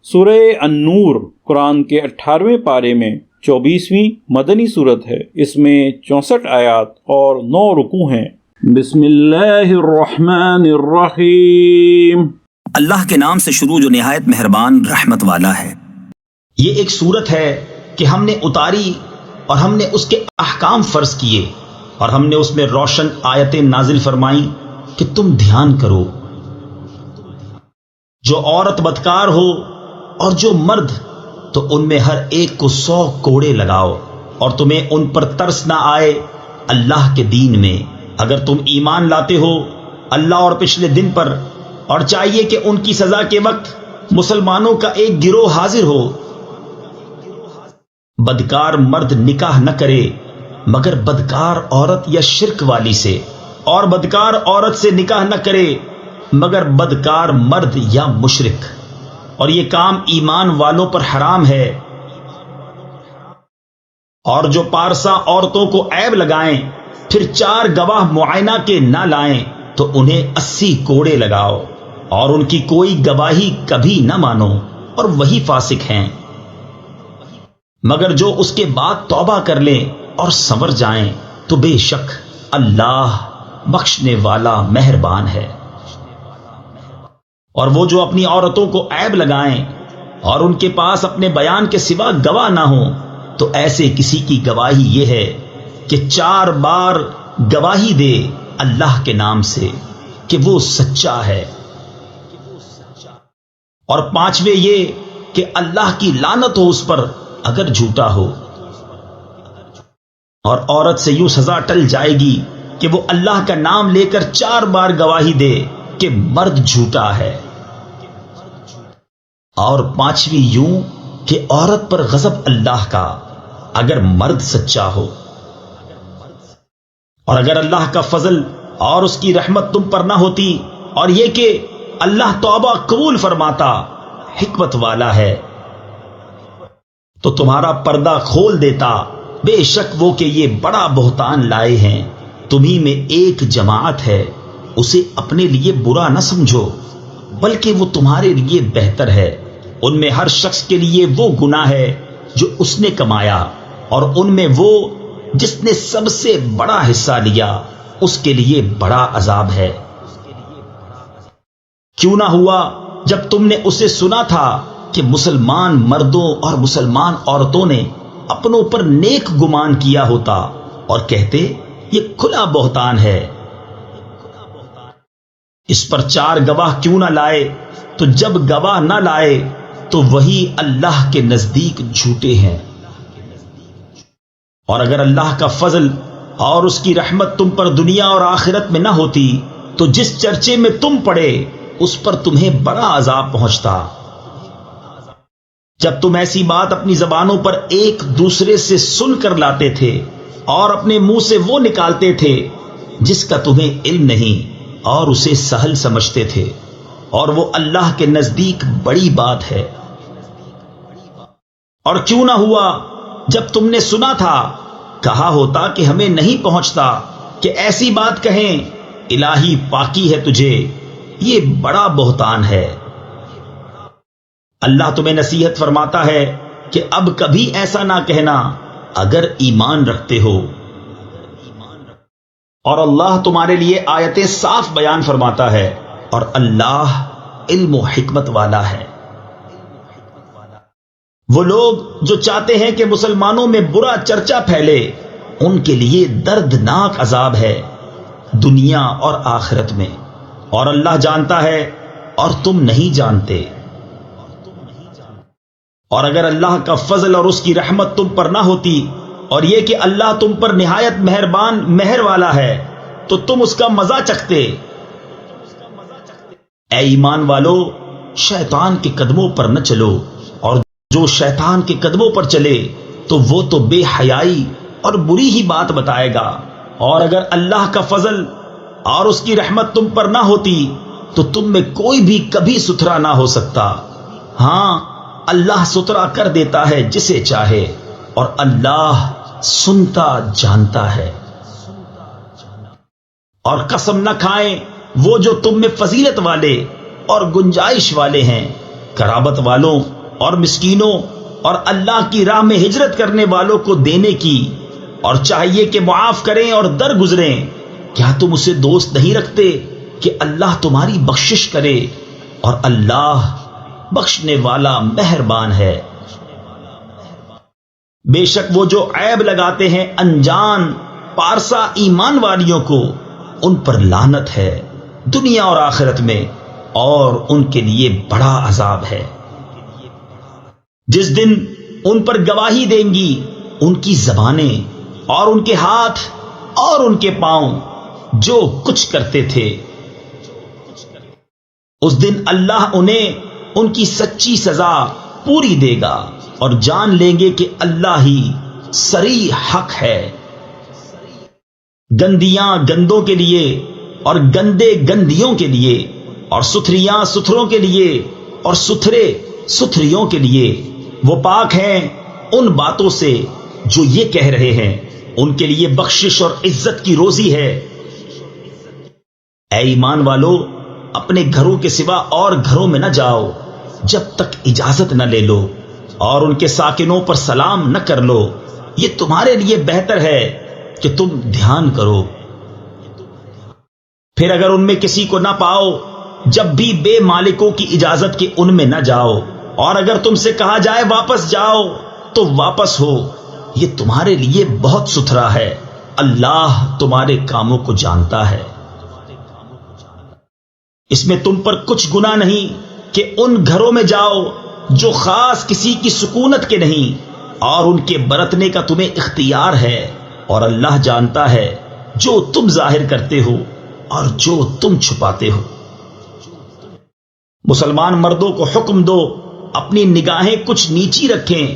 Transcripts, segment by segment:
سورہ النور قرآن کے 18ویں پارے میں 24ویں مدنی صورت ہے۔ اس میں 64 آیات اور 9 رکوع ہیں۔ بسم اللہ الرحمن الرحیم۔ اللہ کے نام سے شروع جو نہایت مہربان رحمت والا ہے۔ یہ ایک سورت ہے کہ ہم نے اتاری اور ہم نے اس کے احکام فرض کیے اور ہم نے اس میں روشن آیتیں نازل فرمائیں کہ تم دھیان کرو۔ جو عورت بدکار ہو اور جو مرد، تو ان میں ہر ایک کو 100 کوڑے لگاؤ، اور تمہیں ان پر ترس نہ آئے اللہ کے دین میں، اگر تم ایمان لاتے ہو اللہ اور پچھلے دن پر، اور چاہیے کہ ان کی سزا کے وقت مسلمانوں کا ایک گروہ حاضر ہو۔ بدکار مرد نکاح نہ کرے مگر بدکار عورت یا شرک والی سے، اور بدکار عورت سے نکاح نہ کرے مگر بدکار مرد یا مشرک، اور یہ کام ایمان والوں پر حرام ہے۔ اور جو پارسا عورتوں کو عیب لگائیں پھر 4 گواہ معائنہ کے نہ لائیں تو انہیں 80 کوڑے لگاؤ، اور ان کی کوئی گواہی کبھی نہ مانو، اور وہی فاسق ہیں۔ مگر جو اس کے بعد توبہ کر لیں اور سنور جائیں تو بے شک اللہ بخشنے والا مہربان ہے۔ اور وہ جو اپنی عورتوں کو عیب لگائیں اور ان کے پاس اپنے بیان کے سوا گواہ نہ ہوں، تو ایسے کسی کی گواہی یہ ہے کہ 4 بار گواہی دے اللہ کے نام سے کہ وہ سچا ہے، اور 5ویں یہ کہ اللہ کی لعنت ہو اس پر اگر جھوٹا ہو۔ اور عورت سے یوں سزا ٹل جائے گی کہ وہ اللہ کا نام لے کر 4 بار گواہی دے کہ مرد جھوٹا ہے، اور 5ویں یوں کہ عورت پر غضب اللہ کا اگر مرد سچا ہو۔ اور اگر اللہ کا فضل اور اس کی رحمت تم پر نہ ہوتی، اور یہ کہ اللہ توبہ قبول فرماتا، حکمت والا ہے، تو تمہارا پردہ کھول دیتا۔ بے شک وہ کہ یہ بڑا بہتان لائے ہیں، تمہیں میں ایک جماعت ہے، اسے اپنے لیے برا نہ سمجھو بلکہ وہ تمہارے لیے بہتر ہے۔ ان میں ہر شخص کے لیے وہ گناہ ہے جو اس نے کمایا، اور ان میں وہ جس نے سب سے بڑا حصہ لیا اس کے لیے بڑا عذاب ہے۔ کیوں نہ ہوا جب تم نے اسے سنا تھا کہ مسلمان مردوں اور مسلمان عورتوں نے اپنوں پر نیک گمان کیا ہوتا اور کہتے یہ کھلا بہتان ہے۔ اس پر 4 گواہ کیوں نہ لائے؟ تو جب گواہ نہ لائے تو وہی اللہ کے نزدیک جھوٹے ہیں۔ اور اگر اللہ کا فضل اور اس کی رحمت تم پر دنیا اور آخرت میں نہ ہوتی تو جس چرچے میں تم پڑے اس پر تمہیں بڑا عذاب پہنچتا۔ جب تم ایسی بات اپنی زبانوں پر ایک دوسرے سے سن کر لاتے تھے اور اپنے منہ سے وہ نکالتے تھے جس کا تمہیں علم نہیں، اور اسے سہل سمجھتے تھے، اور وہ اللہ کے نزدیک بڑی بات ہے۔ اور کیوں نہ ہوا جب تم نے سنا تھا، کہا ہوتا کہ ہمیں نہیں پہنچتا کہ ایسی بات کہیں الہی پاکی ہے تجھے، یہ بڑا بہتان ہے۔ اللہ تمہیں نصیحت فرماتا ہے کہ اب کبھی ایسا نہ کہنا اگر ایمان رکھتے ہو، اور اللہ تمہارے لیے آیتیں صاف بیان فرماتا ہے، اور اللہ علم و حکمت والا ہے۔ وہ لوگ جو چاہتے ہیں کہ مسلمانوں میں برا چرچا پھیلے، ان کے لیے دردناک عذاب ہے دنیا اور آخرت میں، اور اللہ جانتا ہے اور تم نہیں جانتے۔ اور اگر اللہ کا فضل اور اس کی رحمت تم پر نہ ہوتی، اور یہ کہ اللہ تم پر نہایت مہربان مہر والا ہے، تو تم اس کا مزہ چکھتے۔ اے ایمان والو، شیطان کے قدموں پر نہ چلو، اور جو شیطان کے قدموں پر چلے تو وہ تو بے حیائی اور بری ہی بات بتائے گا۔ اور اگر اللہ کا فضل اور اس کی رحمت تم پر نہ ہوتی تو تم میں کوئی بھی کبھی ستھرا نہ ہو سکتا۔ ہاں، اللہ ستھرا کر دیتا ہے جسے چاہے، اور اللہ سنتا جانتا ہے۔ اور قسم نہ کھائیں وہ جو تم میں فضیلت والے اور گنجائش والے ہیں، قرابت والوں اور مسکینوں اور اللہ کی راہ میں ہجرت کرنے والوں کو دینے کی، اور چاہیے کہ معاف کریں اور درگزریں۔ کیا تم اسے دوست نہیں رکھتے کہ اللہ تمہاری بخشش کرے، اور اللہ بخشنے والا مہربان ہے۔ بے شک وہ جو عیب لگاتے ہیں انجان پارسا ایمان والیوں کو، ان پر لعنت ہے دنیا اور آخرت میں، اور ان کے لیے بڑا عذاب ہے۔ جس دن ان پر گواہی دیں گی ان کی زبانیں اور ان کے ہاتھ اور ان کے پاؤں جو کچھ کرتے تھے، اس دن اللہ انہیں ان کی سچی سزا پوری دے گا، اور جان لیں گے کہ اللہ ہی صریح حق ہے۔ گندیاں گندوں کے لیے اور گندے گندیوں کے لیے، اور ستھریاں ستھروں کے لیے اور ستھرے ستھریوں کے لیے، وہ پاک ہیں ان باتوں سے جو یہ کہہ رہے ہیں، ان کے لیے بخشش اور عزت کی روزی ہے۔ اے ایمان والو، اپنے گھروں کے سوا اور گھروں میں نہ جاؤ جب تک اجازت نہ لے لو، اور ان کے ساکنوں پر سلام نہ کر لو، یہ تمہارے لیے بہتر ہے کہ تم دھیان کرو۔ پھر اگر ان میں کسی کو نہ پاؤ، جب بھی بے مالکوں کی اجازت کے ان میں نہ جاؤ، اور اگر تم سے کہا جائے واپس جاؤ تو واپس ہو، یہ تمہارے لیے بہت ستھرا ہے، اللہ تمہارے کاموں کو جانتا ہے۔ اس میں تم پر کچھ گناہ نہیں کہ ان گھروں میں جاؤ جو خاص کسی کی سکونت کے نہیں، اور ان کے برتنے کا تمہیں اختیار ہے، اور اللہ جانتا ہے جو تم ظاہر کرتے ہو اور جو تم چھپاتے ہو۔ مسلمان مردوں کو حکم دو اپنی نگاہیں کچھ نیچی رکھیں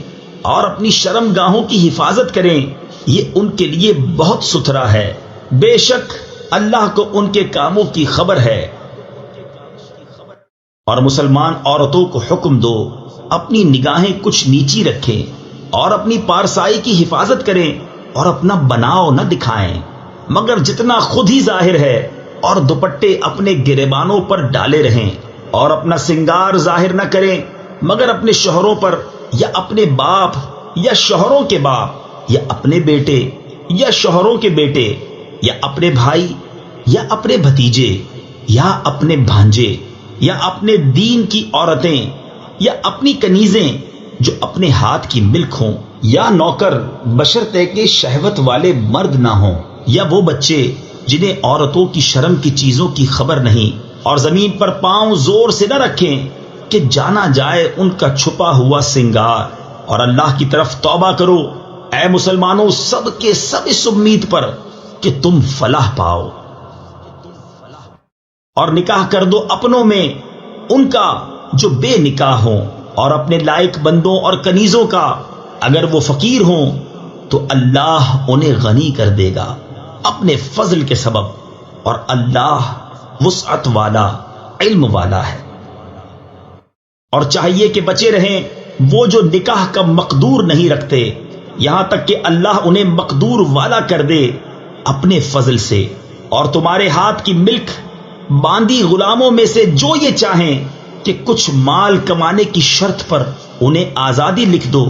اور اپنی شرم گاہوں کی حفاظت کریں، یہ ان کے لیے بہت ستھرا ہے، بے شک اللہ کو ان کے کاموں کی خبر ہے۔ اور مسلمان عورتوں کو حکم دو اپنی نگاہیں کچھ نیچی رکھیں اور اپنی پارسائی کی حفاظت کریں، اور اپنا بناؤ نہ دکھائیں مگر جتنا خود ہی ظاہر ہے، اور دوپٹے اپنے گریبانوں پر ڈالے رہیں، اور اپنا سنگار ظاہر نہ کریں مگر اپنے شوہروں پر، یا اپنے باپ یا شوہروں کے باپ، یا اپنے بیٹے یا شوہروں کے بیٹے، یا اپنے بھائی یا اپنے بھتیجے، یا اپنے بھانجے، یا اپنے دین کی عورتیں، یا اپنی کنیزیں جو اپنے ہاتھ کی ملک ہوں، یا نوکر بشرطے کہ شہوت والے مرد نہ ہوں، یا وہ بچے جنہیں عورتوں کی شرم کی چیزوں کی خبر نہیں، اور زمین پر پاؤں زور سے نہ رکھیں کہ جانا جائے ان کا چھپا ہوا سنگار، اور اللہ کی طرف توبہ کرو اے مسلمانوں، سب کے سب اس امید پر کہ تم فلاح پاؤ۔ اور نکاح کر دو اپنوں میں ان کا جو بے نکاح ہوں، اور اپنے لائق بندوں اور کنیزوں کا، اگر وہ فقیر ہوں تو اللہ انہیں غنی کر دے گا اپنے فضل کے سبب، اور اللہ وسعت والا علم والا ہے۔ اور چاہیے کہ بچے رہیں وہ جو نکاح کا مقدور نہیں رکھتے، یہاں تک کہ اللہ انہیں مقدور والا کر دے اپنے فضل سے، اور تمہارے ہاتھ کی ملک باندی غلاموں میں سے جو یہ چاہیں کہ کچھ مال کمانے کی شرط پر انہیں آزادی لکھ دو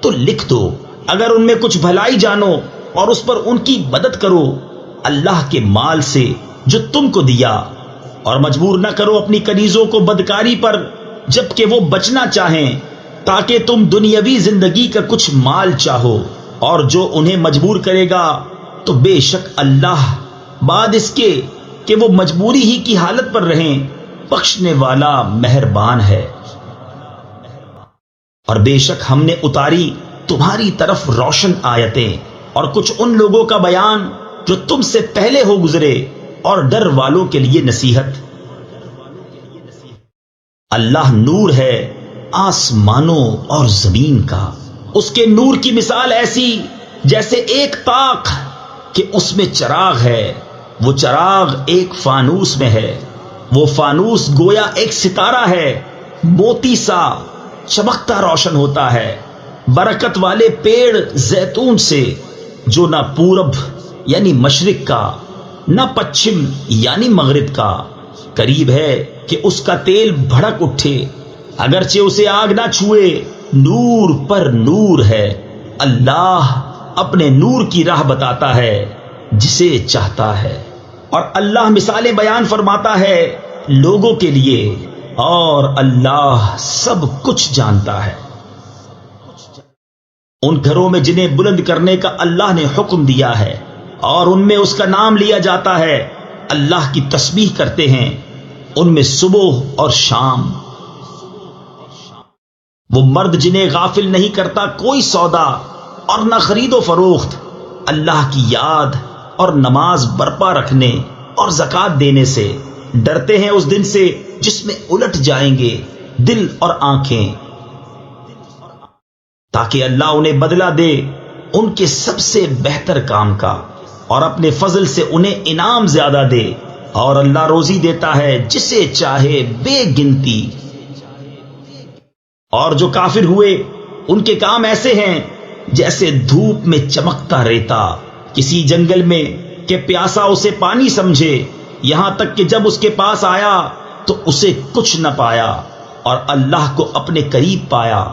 تو لکھ دو، اگر ان میں کچھ بھلائی جانو اور اس پر ان کی مدد کرو اللہ کے مال سے جو تم کو دیا، اور مجبور نہ کرو اپنی کنیزوں کو بدکاری پر جبکہ وہ بچنا چاہیں، تاکہ تم دنیاوی زندگی کا کچھ مال چاہو، اور جو انہیں مجبور کرے گا تو بے شک اللہ بعد اس کے کہ وہ مجبوری ہی کی حالت پر رہیں بخشنے والا مہربان ہے۔ اور بے شک ہم نے اتاری تمہاری طرف روشن آیتیں اور کچھ ان لوگوں کا بیان جو تم سے پہلے ہو گزرے، اور ڈر والوں کے لیے نصیحت۔ اللہ نور ہے آسمانوں اور زمین کا، اس کے نور کی مثال ایسی جیسے ایک طاق کہ اس میں چراغ ہے، وہ چراغ ایک فانوس میں ہے، وہ فانوس گویا ایک ستارہ ہے، موتی سا چمکتا روشن ہوتا ہے، برکت والے پیڑ زیتون سے جو نہ پورب یعنی مشرق کا نہ پچھم یعنی مغرب کا قریب ہے کہ اس کا تیل بھڑک اٹھے، اگرچہ اسے آگ نہ چھوئے، نور پر نور ہے۔ اللہ اپنے نور کی راہ بتاتا ہے جسے چاہتا ہے، اور اللہ مثالیں بیان فرماتا ہے لوگوں کے لیے، اور اللہ سب کچھ جانتا ہے۔ ان گھروں میں جنہیں بلند کرنے کا اللہ نے حکم دیا ہے اور ان میں اس کا نام لیا جاتا ہے، اللہ کی تسبیح کرتے ہیں ان میں صبح اور شام۔ وہ مرد جنہیں غافل نہیں کرتا کوئی سودا اور نہ خرید و فروخت، اللہ کی یاد اور نماز برپا رکھنے اور زکوٰۃ دینے سے ڈرتے ہیں اس دن سے جس میں الٹ جائیں گے دل اور آنکھیں، تاکہ اللہ انہیں بدلہ دے ان کے سب سے بہتر کام کا، اور اپنے فضل سے انہیں انعام زیادہ دے، اور اللہ روزی دیتا ہے جسے چاہے بے گنتی۔ اور جو کافر ہوئے ان کے کام ایسے ہیں جیسے دھوپ میں چمکتا ریتا کسی جنگل میں کہ پیاسا اسے پانی سمجھے، یہاں تک کہ جب اس کے پاس آیا تو اسے کچھ نہ پایا، اور اللہ کو اپنے قریب پایا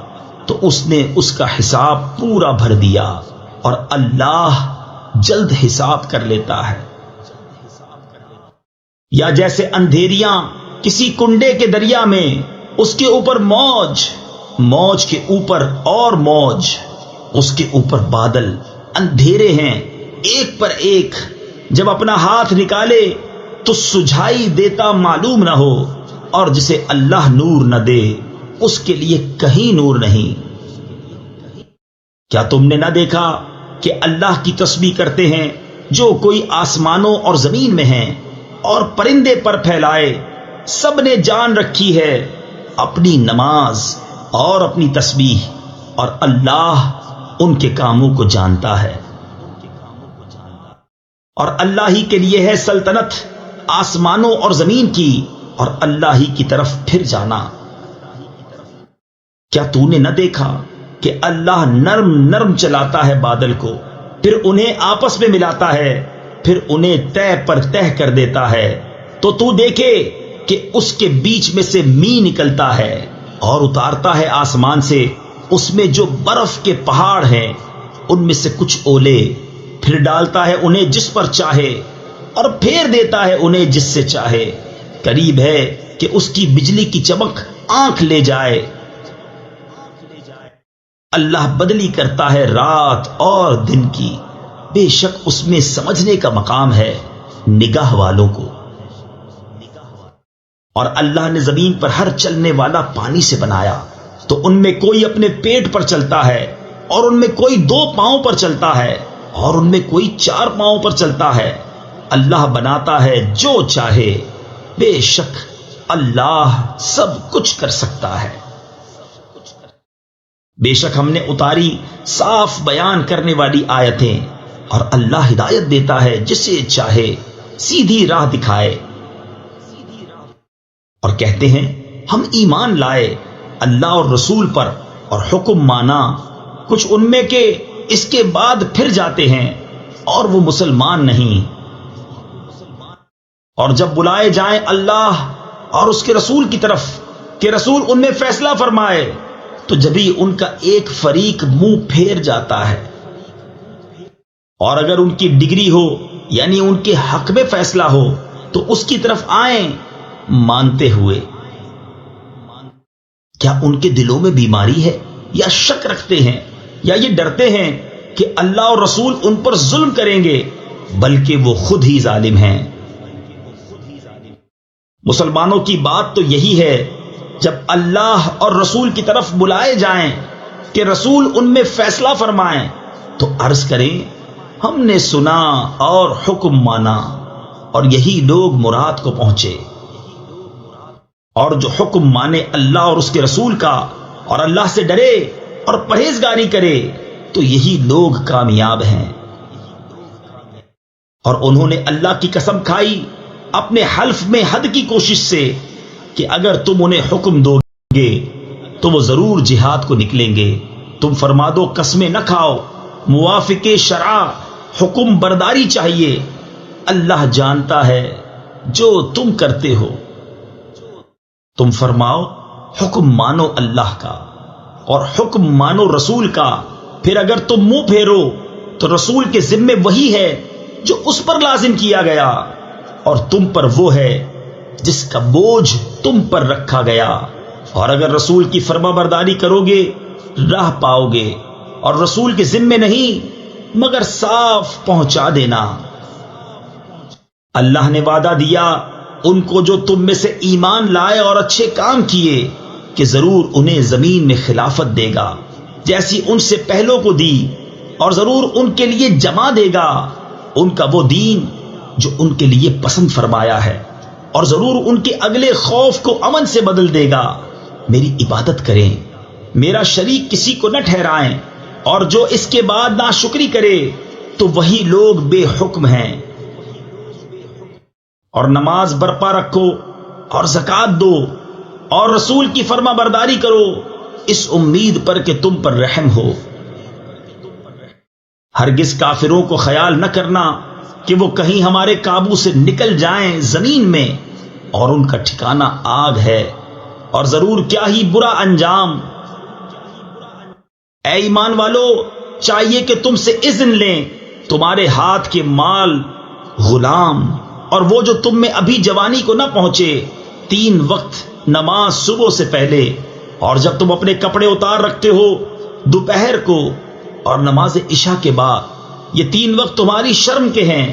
تو اس نے اس کا حساب پورا بھر دیا، اور اللہ جلد حساب کر لیتا ہے۔ یا جیسے اندھیریاں کسی کنڈے کے دریا میں، اس کے اوپر موج، موج کے اوپر اور موج، اس کے اوپر بادل، اندھیرے ہیں ایک پر ایک، جب اپنا ہاتھ نکالے تو سجھائی دیتا معلوم نہ ہو، اور جسے اللہ نور نہ دے اس کے لیے کہیں نور نہیں۔ کیا تم نے نہ دیکھا کہ اللہ کی تسبیح کرتے ہیں جو کوئی آسمانوں اور زمین میں ہیں، اور پرندے پر پھیلائے، سب نے جان رکھی ہے اپنی نماز اور اپنی تسبیح، اور اللہ ان کے کاموں کو جانتا ہے۔ اور اللہ ہی کے لیے ہے سلطنت آسمانوں اور زمین کی، اور اللہ ہی کی طرف پھر جانا۔ کیا تو نے نہ دیکھا کہ اللہ نرم نرم چلاتا ہے بادل کو، پھر انہیں آپس میں ملاتا ہے، پھر انہیں تہ پر تہ کر دیتا ہے، تو دیکھے کہ اس کے بیچ میں سے می نکلتا ہے، اور اتارتا ہے آسمان سے اس میں جو برف کے پہاڑ ہیں ان میں سے کچھ اولے، پھر ڈالتا ہے انہیں جس پر چاہے، اور پھیر دیتا ہے انہیں جس سے چاہے۔ قریب ہے کہ اس کی بجلی کی چمک آنکھ لے جائے۔ اللہ بدلی کرتا ہے رات اور دن کی، بے شک اس میں سمجھنے کا مقام ہے نگاہ والوں کو۔ اور اللہ نے زمین پر ہر چلنے والا پانی سے بنایا، تو ان میں کوئی اپنے پیٹ پر چلتا ہے، اور ان میں کوئی 2 پاؤں پر چلتا ہے، اور ان میں کوئی 4 پاؤں پر چلتا ہے۔ اللہ بناتا ہے جو چاہے، بے شک اللہ سب کچھ کر سکتا ہے۔ بے شک ہم نے اتاری صاف بیان کرنے والی آیتیں، اور اللہ ہدایت دیتا ہے جسے چاہے، سیدھی راہ دکھائے۔ اور کہتے ہیں ہم ایمان لائے اللہ اور رسول پر اور حکم مانا، کچھ ان میں کے اس کے بعد پھر جاتے ہیں اور وہ مسلمان نہیں۔ اور جب بلائے جائیں اللہ اور اس کے رسول کی طرف کہ رسول ان میں فیصلہ فرمائے، تو جبھی ان کا ایک فریق منہ پھیر جاتا ہے۔ اور اگر ان کی ڈگری ہو، یعنی ان کے حق میں فیصلہ ہو، تو اس کی طرف آئیں مانتے ہوئے۔ کیا ان کے دلوں میں بیماری ہے، یا شک رکھتے ہیں، یا یہ ڈرتے ہیں کہ اللہ اور رسول ان پر ظلم کریں گے؟ بلکہ وہ خود ہی ظالم ہیں۔ مسلمانوں کی بات تو یہی ہے، جب اللہ اور رسول کی طرف بلائے جائیں کہ رسول ان میں فیصلہ فرمائیں، تو عرض کریں ہم نے سنا اور حکم مانا، اور یہی لوگ مراد کو پہنچے۔ اور جو حکم مانے اللہ اور اس کے رسول کا، اور اللہ سے ڈرے اور پرہیزگاری کرے، تو یہی لوگ کامیاب ہیں۔ اور انہوں نے اللہ کی قسم کھائی اپنے حلف میں حد کی کوشش سے کہ اگر تم انہیں حکم دو گے تو وہ ضرور جہاد کو نکلیں گے۔ تم فرما دو قسمیں نہ کھاؤ، موافق شرع حکم برداری چاہیے، اللہ جانتا ہے جو تم کرتے ہو۔ تم فرماؤ حکم مانو اللہ کا اور حکم مانو رسول کا. پھر اگر تم منہ پھیرو تو رسول کے ذمے وہی ہے جو اس پر لازم کیا گیا اور تم پر وہ ہے جس کا بوجھ تم پر رکھا گیا. اور اگر رسول کی فرما برداری کرو گے راہ پاؤ گے اور رسول کے ذمے نہیں مگر صاف پہنچا دینا. اللہ نے وعدہ دیا ان کو جو تم میں سے ایمان لائے اور اچھے کام کیے کہ ضرور انہیں زمین میں خلافت دے گا جیسی ان سے پہلوں کو دی، اور ضرور ان کے لیے جما دے گا ان کا وہ دین جو ان کے لیے پسند فرمایا ہے، اور ضرور ان کے اگلے خوف کو امن سے بدل دے گا. میری عبادت کریں، میرا شریک کسی کو نہ ٹھہرائیں، اور جو اس کے بعد ناشکری کرے تو وہی لوگ بے حکم ہیں. اور نماز برپا رکھو اور زکوٰۃ دو اور رسول کی فرما برداری کرو اس امید پر کہ تم پر رحم ہو. ہرگز کافروں کو خیال نہ کرنا کہ وہ کہیں ہمارے قابو سے نکل جائیں زمین میں، اور ان کا ٹھکانہ آگ ہے، اور ضرور کیا ہی برا انجام. اے ایمان والو، چاہیے کہ تم سے اذن لیں تمہارے ہاتھ کے مال، غلام اور وہ جو تم میں ابھی جوانی کو نہ پہنچے، 3 وقت نماز صبح سے پہلے، اور جب تم اپنے کپڑے اتار رکھتے ہو دوپہر کو اور نماز عشاء کے بعد. یہ 3 وقت تمہاری شرم کے ہیں.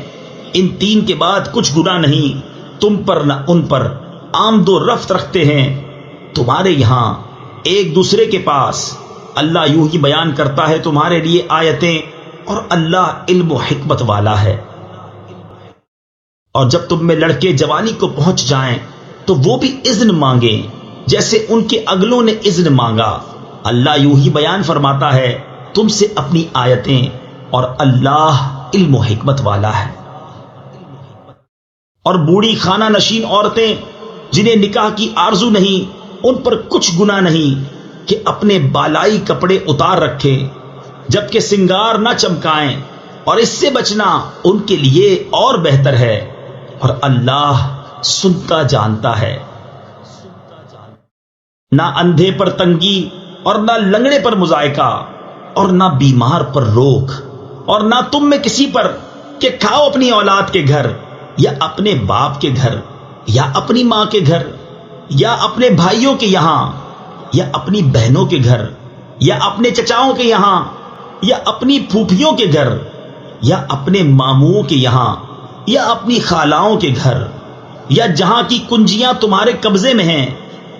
ان 3 کے بعد کچھ گناہ نہیں تم پر نہ ان پر. آمد و رفت رکھتے ہیں تمہارے یہاں ایک دوسرے کے پاس. اللہ یوں ہی بیان کرتا ہے تمہارے لیے آیتیں، اور اللہ علم و حکمت والا ہے. اور جب تم میں لڑکے جوانی کو پہنچ جائیں تو وہ بھی اذن مانگیں جیسے ان کے اگلوں نے اذن مانگا. اللہ یوں ہی بیان فرماتا ہے تم سے اپنی آیتیں، اور اللہ علم و حکمت والا ہے. اور بوڑھی خانہ نشین عورتیں جنہیں نکاح کی آرزو نہیں ان پر کچھ گناہ نہیں کہ اپنے بالائی کپڑے اتار رکھیں جبکہ سنگار نہ چمکائیں، اور اس سے بچنا ان کے لیے اور بہتر ہے، اور اللہ سنتا جانتا ہے. نہ اندھے پر تنگی اور نہ لنگڑے پر مضائقہ اور نہ بیمار پر روک، اور نہ تم میں کسی پر کہ کھاؤ اپنی اولاد کے گھر یا اپنے باپ کے گھر یا اپنی ماں کے گھر یا اپنے بھائیوں کے یہاں یا اپنی بہنوں کے گھر یا اپنے چچاؤں کے یہاں یا اپنی پھوپھیوں کے گھر یا اپنے ماموں کے یہاں یا اپنی خالاؤں کے گھر یا جہاں کی کنجیاں تمہارے قبضے میں ہیں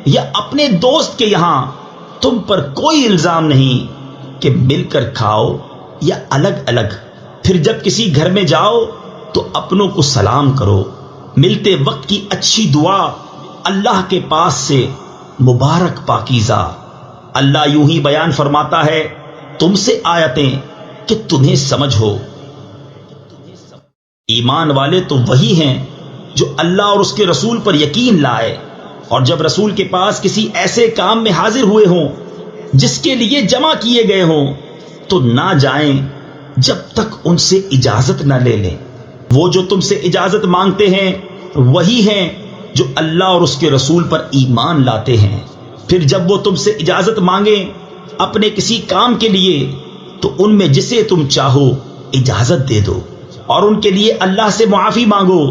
یا اپنے دوست کے یہاں. تم پر کوئی الزام نہیں کہ مل کر کھاؤ یا الگ الگ. پھر جب کسی گھر میں جاؤ تو اپنوں کو سلام کرو. ملتے وقت کی اچھی دعا اللہ کے پاس سے مبارک پاکیزہ. اللہ یوں ہی بیان فرماتا ہے تم سے آیتیں کہ تمہیں سمجھ ہو. ایمان والے تو وہی ہیں جو اللہ اور اس کے رسول پر یقین لائے، اور جب رسول کے پاس کسی ایسے کام میں حاضر ہوئے ہوں جس کے لیے جمع کیے گئے ہوں تو نہ جائیں جب تک ان سے اجازت نہ لے لیں. وہ جو تم سے اجازت مانگتے ہیں وہی ہیں جو اللہ اور اس کے رسول پر ایمان لاتے ہیں. پھر جب وہ تم سے اجازت مانگیں اپنے کسی کام کے لیے تو ان میں جسے تم چاہو اجازت دے دو، اور ان کے لیے اللہ سے معافی مانگو.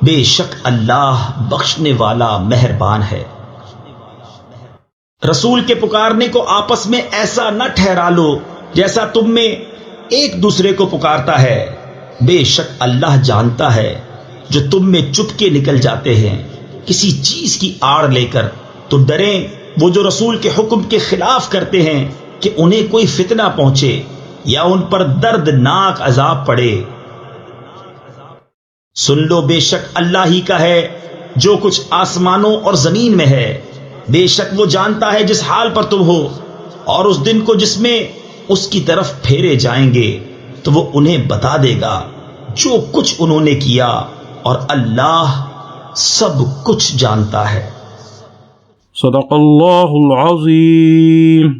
بے شک اللہ بخشنے والا مہربان ہے. رسول کے پکارنے کو آپس میں ایسا نہ ٹھہرا لو جیسا تم میں ایک دوسرے کو پکارتا ہے. بے شک اللہ جانتا ہے جو تم میں چپ کے نکل جاتے ہیں کسی چیز کی آڑ لے کر. تو ڈریں وہ جو رسول کے حکم کے خلاف کرتے ہیں کہ انہیں کوئی فتنہ پہنچے یا ان پر دردناک عذاب پڑے. سن لو بے شک اللہ ہی کا ہے جو کچھ آسمانوں اور زمین میں ہے. بے شک وہ جانتا ہے جس حال پر تم ہو، اور اس دن کو جس میں اس کی طرف پھیرے جائیں گے تو وہ انہیں بتا دے گا جو کچھ انہوں نے کیا، اور اللہ سب کچھ جانتا ہے. صدق اللہ العظیم.